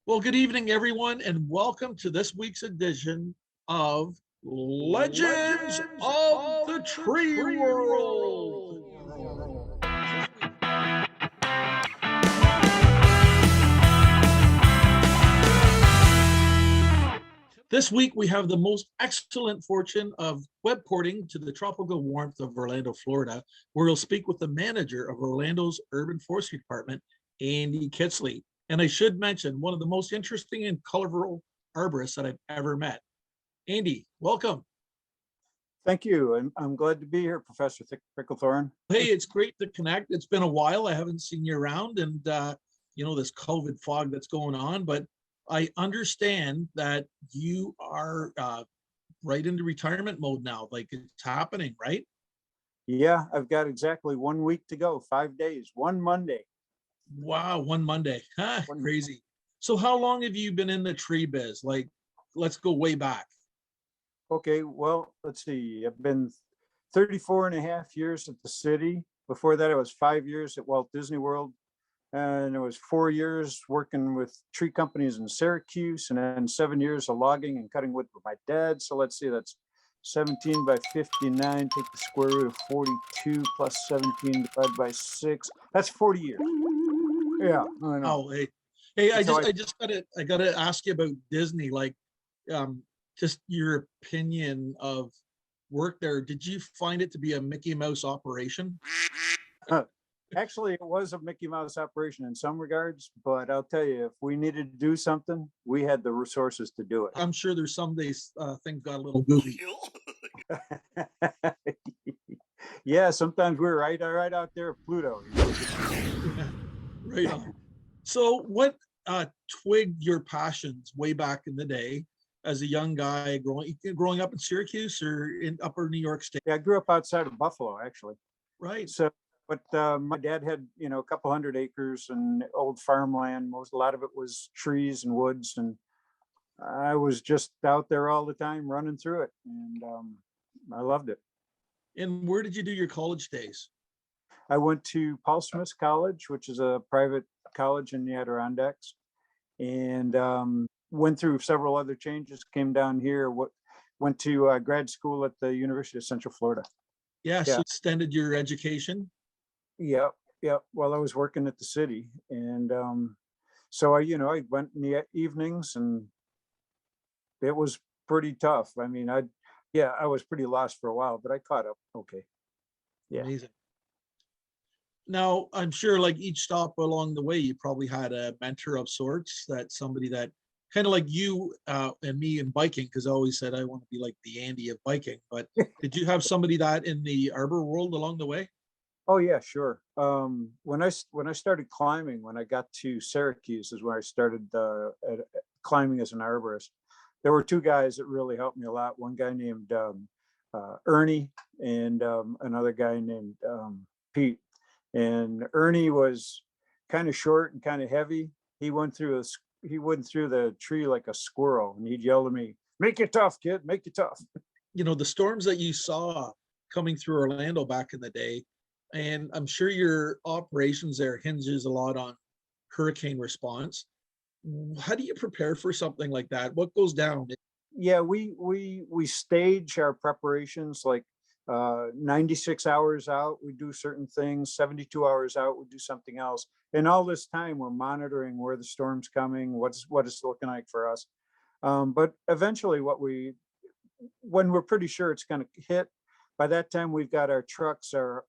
Well, good evening, everyone, and welcome to this week's edition of Legends of the Tree World. This week, we have the most excellent fortune of web porting to the tropical warmth of Orlando, Florida, where we'll speak with the manager of Orlando's Urban Forestry Department, Andy Kittsley. And I should mention, one of the most interesting and colorful arborists that I've ever met. Andy, welcome. Thank you. And I'm glad to be here, Professor Pricklethorn. Hey, it's great to connect. It's been a while. I haven't seen you around and, this COVID fog that's going on, but I understand that you are right into retirement mode now. Like it's happening, right? Yeah, I've got exactly 1 week to go, 5 days, one Monday. Wow, one Monday. Crazy. So how long have you been in the tree biz? Like, let's go way back. Okay, well, let's see. I've been 34 and a half years at the city. Before that, I was 5 years at Walt Disney World. And it was 4 years working with tree companies in Syracuse, and then 7 years of logging and cutting wood with my dad. So let's see, that's 17 by 59, take the square root of 42 plus 17 divided by 6. That's 40 years. Yeah, I know. Oh, hey, I gotta ask you about Disney. Like, just your opinion of work there. Did you find it to be a Mickey Mouse operation? Actually, it was a Mickey Mouse operation in some regards, but I'll tell you, if we needed to do something, we had the resources to do it. I'm sure there's some days things got a little goofy. Yeah, sometimes we're right out there at Pluto. Right on. So what twigged your passions way back in the day as a young guy growing up in Syracuse or in upper New York State? Yeah, I grew up outside of Buffalo, actually. Right. So, but my dad had, a couple hundred acres and old farmland. A lot of it was trees and woods. And I was just out there all the time running through it. And I loved it. And where did you do your college days? I went to Paul Smith College, which is a private college in the Adirondacks, and went through several other changes, came down here, went to grad school at the University of Central Florida. Yeah, so extended your education? Yeah. While I was working at the city. And so I went in the evenings, and it was pretty tough. I mean, I was pretty lost for a while, but I caught up. Okay. Yeah. Amazing. Now, I'm sure like each stop along the way, you probably had a mentor of sorts, that somebody that kind of like you and me in biking, because I always said I want to be like the Andy of biking. But did you have somebody that in the arbor world along the way? Oh yeah, sure. When I started climbing, when I got to Syracuse, is when I started climbing as an arborist. There were two guys that really helped me a lot. One guy named Ernie, and another guy named Pete. And Ernie was kind of short and kind of heavy. He went through the tree like a squirrel, and he'd yell at me, "Make it tough, kid, make it tough." The storms that you saw coming through Orlando back in the day, and I'm sure your operations there hinges a lot on hurricane response. How do you prepare for something like that? What goes down? Yeah, we stage our preparations like 96 hours out, we do certain things, 72 hours out, we do something else. And all this time we're monitoring where the storm's coming, what it's looking like for us. But eventually when we're pretty sure it's going to hit, by that time we've got our trucks are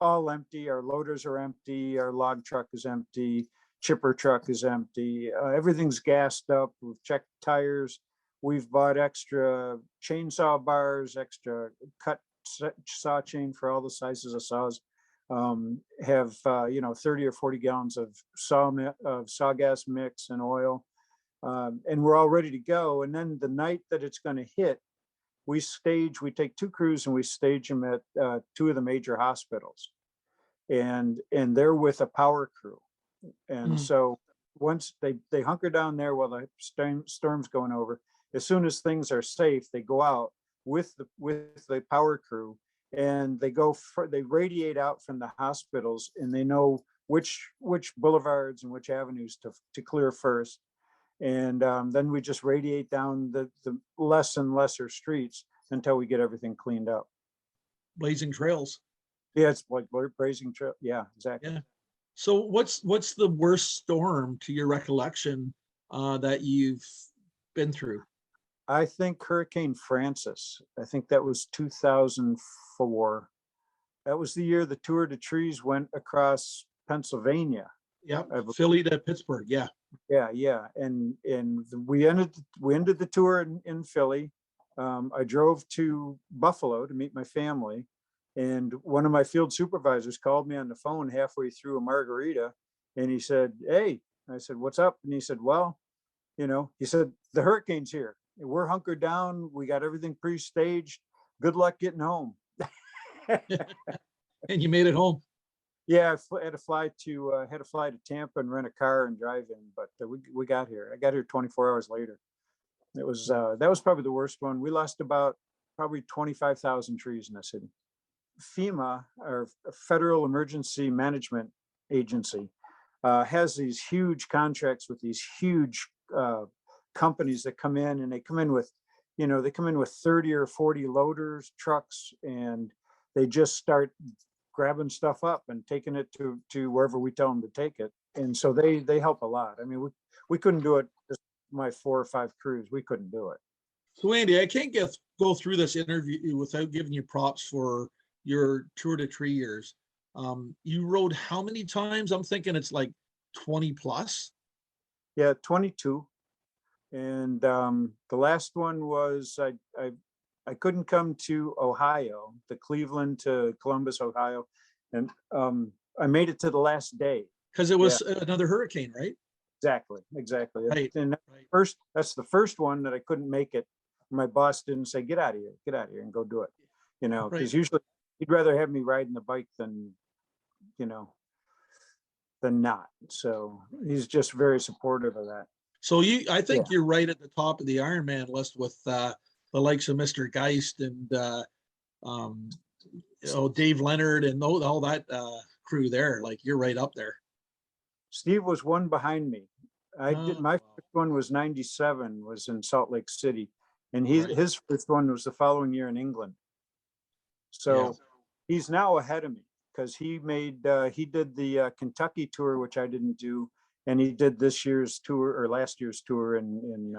all empty, our loaders are empty, our log truck is empty, chipper truck is empty, everything's gassed up, we've checked tires, we've bought extra chainsaw bars, extra cut saw chain for all the sizes of saws, have 30 or 40 gallons of saw gas mix and oil, and we're all ready to go. And then the night that it's going to hit, we take two crews and we stage them at two of the major hospitals, and they're with a power crew. And so once they hunker down there while the storm's going over, as soon as things are safe, they go out with the power crew, and they radiate out from the hospitals, and they know which boulevards and which avenues to clear first. And then we just radiate down the less and lesser streets until we get everything cleaned up. Blazing trails. Yeah, it's like blazing trail. Yeah, exactly. Yeah. So what's the worst storm to your recollection that you've been through? I think Hurricane Francis. I think that was 2004. That was the year the Tour de Trees went across Pennsylvania. Yeah, Philly to Pittsburgh. Yeah. Yeah. And we ended the tour in Philly. I drove to Buffalo to meet my family. And one of my field supervisors called me on the phone halfway through a margarita. And he said, "Hey," I said, "What's up?" And he said, "Well, he said, the hurricane's here. We're hunkered down. We got everything pre-staged. Good luck getting home." And you made it home. Yeah, I had to fly to Tampa and rent a car and drive in, but we got here. I got here 24 hours later. It was that was probably the worst one. We lost about probably 25,000 trees in the city. FEMA, or Federal Emergency Management Agency, has these huge contracts with these huge companies that come in, and they come in with 30 or 40 loaders, trucks, and they just start grabbing stuff up and taking it to wherever we tell them to take it. And so they help a lot. I mean, we couldn't do it, just my 4 or 5 crews, we couldn't do it. So Andy, I can't go through this interview without giving you props for your Tour de Tree years. You rode how many times? I'm thinking it's like 20 plus. Yeah, 22. And the last one was I couldn't come to Ohio, the Cleveland to Columbus, Ohio, and I made it to the last day because it was another hurricane, right? Exactly. Right. And that's the first one that I couldn't make it. My boss didn't say, get out of here and go do it. Because usually he'd rather have me riding the bike than not. So he's just very supportive of that. So I think you're right at the top of the Ironman list with the likes of Mr. Geist and Dave Leonard and all that crew there. Like, you're right up there. Steve was one behind me. My first one was 97, was in Salt Lake City, and his first one was the following year in England. So he's now ahead of me because he did the Kentucky tour, which I didn't do, and he did this year's tour or last year's tour in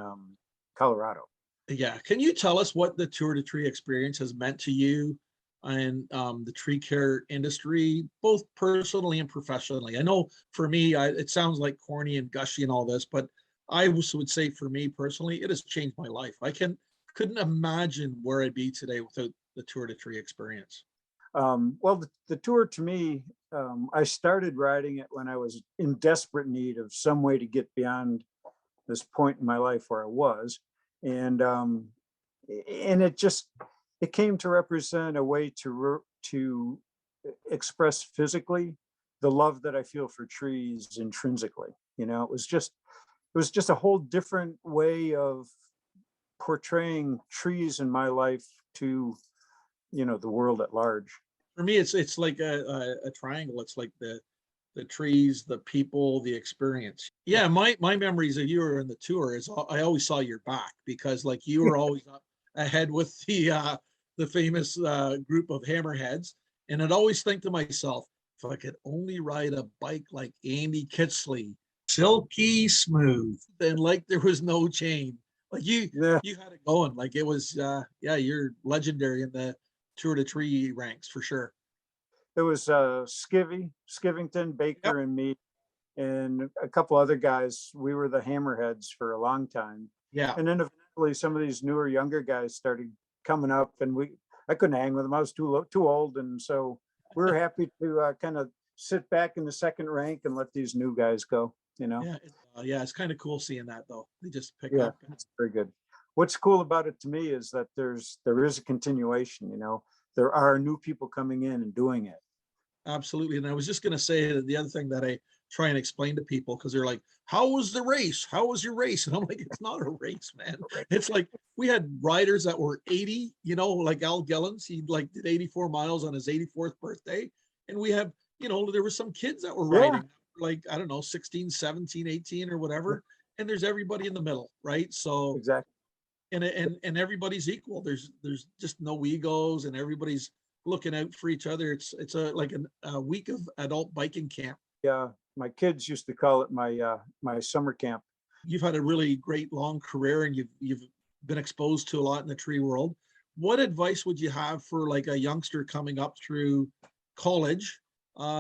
Colorado. Yeah. Can you tell us what the Tour de Tree experience has meant to you and the tree care industry, both personally and professionally? I know for me, it sounds like corny and gushy and all this, but I also would say for me personally, it has changed my life. I couldn't imagine where I'd be today without the Tour de Tree experience. Well, the tour to me, I started riding it when I was in desperate need of some way to get beyond this point in my life where I was. And it came to represent a way to express physically the love that I feel for trees intrinsically. It was just a whole different way of portraying trees in my life to, the world at large. For me, it's like a triangle. It's like the trees, the people, the experience. Yeah, my memories of you were in the tour is I always saw your back because like you were always up ahead with the famous group of hammerheads. And I'd always think to myself, if I could only ride a bike like Andy Kittsley, silky smooth, and like there was no chain. Like you had it going. Like it was, you're legendary in the Tour de Tree ranks for sure. It was Skivington, Baker, and me, and a couple other guys. We were the hammerheads for a long time. Yeah. And then eventually some of these newer, younger guys started coming up, and I couldn't hang with them. I was too old, and so we were happy to kind of sit back in the second rank and let these new guys go. Yeah, it's kind of cool seeing that though. They just pick up. It's very good. What's cool about it to me is that there is a continuation. There are new people coming in and doing it. Absolutely. And I was just going to say that the other thing that I try and explain to people, because they're like, how was the race? How was your race? And I'm like, it's not a race, man. It's like we had riders that were 80, like Al Gillens, he like did 84 miles on his 84th birthday. And we have, there were some kids that were riding like, I don't know, 16, 17, 18 or whatever. and there's everybody in the middle, right? So Exactly. and everybody's equal. There's just no egos, and everybody's looking out for each other. It's a week of adult biking camp. Yeah, my kids used to call it my summer camp. You've had a really great long career, and you've been exposed to a lot in the tree world. What advice would you have for like a youngster coming up through college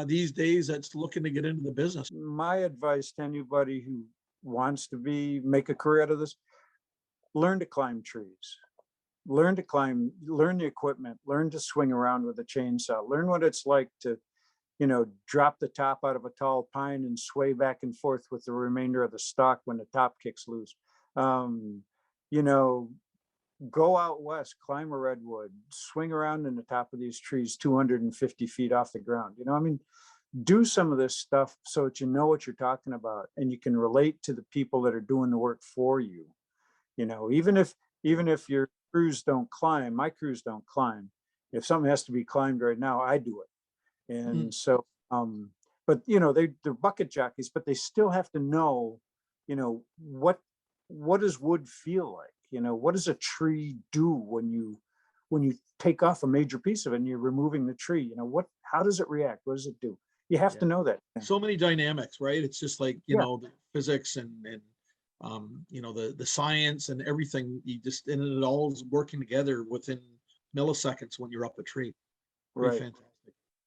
these days that's looking to get into the business? My advice to anybody who wants to make a career out of this: learn to climb trees. Learn to climb, learn the equipment, learn to swing around with a chainsaw, learn what it's like to, drop the top out of a tall pine and sway back and forth with the remainder of the stalk when the top kicks loose. Go out west, climb a redwood, swing around in the top of these trees 250 feet off the ground. Do some of this stuff so that you know what you're talking about and you can relate to the people that are doing the work for you. Even if your crews don't climb, my crews don't climb. If something has to be climbed right now, I do it. And so, but they're bucket jockeys, but they still have to know, what does wood feel like? What does a tree do when you take off a major piece of it and you're removing the tree? How does it react? What does it do? You have to know that. So many dynamics, right? It's just like, the physics and the science and everything. And it all is working together within milliseconds when you're up a tree. Pretty Right.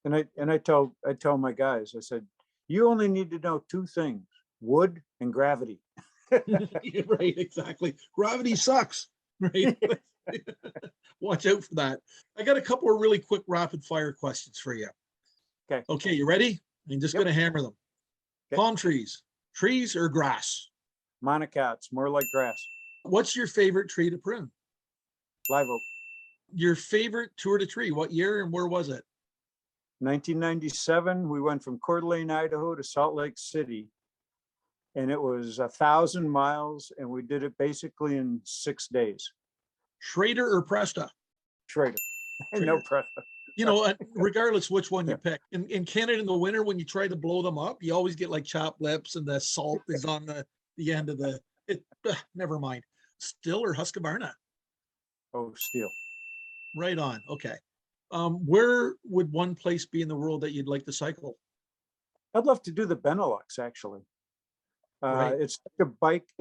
fantastic. And I tell my guys, I said, you only need to know two things: wood and gravity. Right, exactly. Gravity sucks, right? Watch out for that. I got a couple of really quick rapid fire questions for you. Okay, you ready? I'm just going to hammer them. Okay. Palm trees or grass? Monocots, more like grass. What's your favorite tree to prune? Live oak. Your favorite tour de tree? What year and where was it? 1997, we went from Coeur d'Alene, Idaho to Salt Lake City. And it was 1,000 miles, and we did it basically in 6 days. Schrader or Presta? Schrader. No Presta. Regardless which one you pick. In Canada in the winter, when you try to blow them up, you always get like chapped lips and the salt is on the end of never mind. Still or Husqvarna? Oh, steel. Right on. Okay. Where would one place be in the world that you'd like to cycle? I'd love to do the Benelux, actually. Right. It's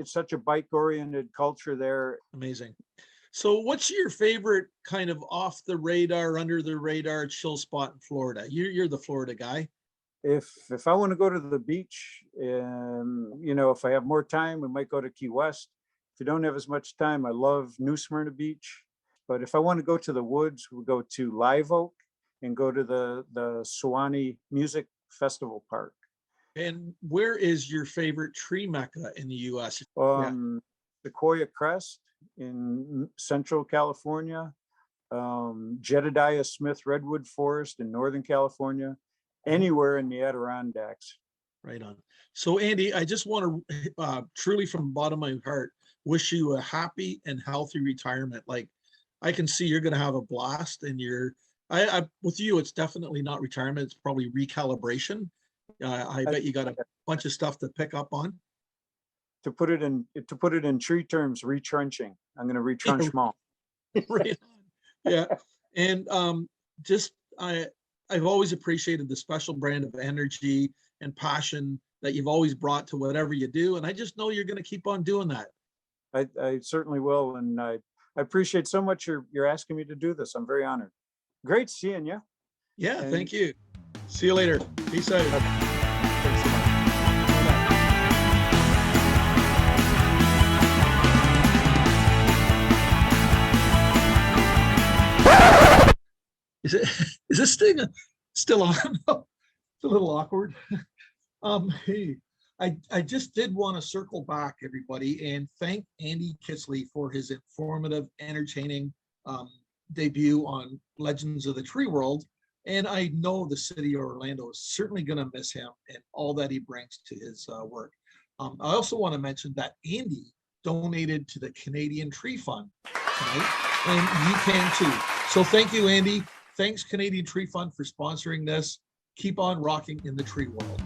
such a bike oriented culture there. Amazing. So what's your favorite kind of off the radar, under the radar chill spot in Florida? You're the Florida guy. If I want to go to the beach, if I have more time, we might go to Key West. If you don't have as much time, I love New Smyrna Beach. But if I want to go to the woods, we'll go to Live Oak and go to the SUWANNEE Music Festival Park. And where is your favorite tree mecca in the U.S.? SEQUOIA CREST in Central California, JEDIDIAH Smith Redwood Forest in Northern California, anywhere in the Adirondacks. Right on. So Andy, I just want to truly from the bottom of my heart wish you a happy and healthy retirement. Like I can see you're going to have a blast, and with you, it's definitely not retirement. It's probably recalibration. I bet you got a bunch of stuff to pick up on. To put it in tree terms, retrenching. I'm going to retrench them all. Right on. Yeah. And I've always appreciated the special brand of energy and passion that you've always brought to whatever you do. And I just know you're going to keep on doing that. I certainly will. And I appreciate so much you're asking me to do this. I'm very honored. Great seeing you. Yeah, thank you. See you later. Peace out. Thanks so much. Is this thing still on? It's a little awkward. Hey, I just did want to circle back, everybody, and thank Andy Kittsley for his informative, entertaining debut on Legends of the Tree World. And I know the city of Orlando is certainly going to miss him and all that he brings to his work. I also want to mention that Andy donated to the Canadian Tree Fund tonight, and you can too. So thank you, Andy. Thanks, Canadian Tree Fund, for sponsoring this. Keep on rocking in the tree world.